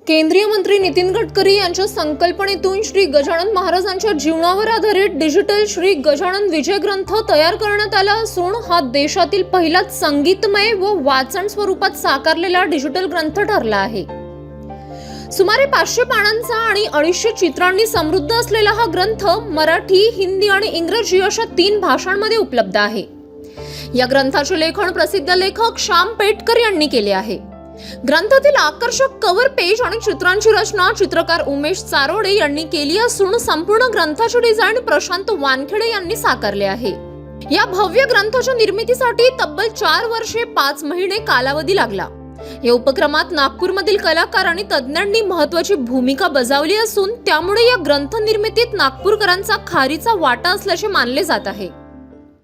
केंद्रीय मंत्री नितीन गडकरी यांच्या संकल्पनेतून श्री गजानन महाराजांच्या जीवनावर आधारित डिजिटल श्री गजानन विजय ग्रंथ तयार करण्यात आला असून हा देशातील पहिलाच संगीतमय व वाचन स्वरूपात साकारलेला डिजिटल ग्रंथ ठरला आहे। सुमारे 500 पानांचा आणि 250 चित्रांनी समृद्ध असलेला हा ग्रंथ मराठी, हिंदी आणि इंग्रजी अशा 3 भाषांमध्ये उपलब्ध आहे। या ग्रंथाचे लेखन प्रसिद्ध लेखक श्याम पेटकर यांनी केले आहे। ग्रंथातील आकर्षक कव्हर पेज आणि चित्रांची रचना चित्रकार उमेश चारोडे यांनी केली असून संपूर्ण ग्रंथाचे डिझाइन प्रशांत वानखेडे यांनी साकारले आहे। या भव्य ग्रंथाच्या निर्मितीसाठी तब्बल 4 वर्षे 5 महिने कालावधी लागला। या उपक्रमात नागपूरमधील कलाकार आणि तज्ञांनी महत्त्वाची भूमिका बजावली असून त्यामुळे या ग्रंथ निर्मितीत नागपूरकरांचा खारीचा वाटा असल्याचे मानले जात आहे।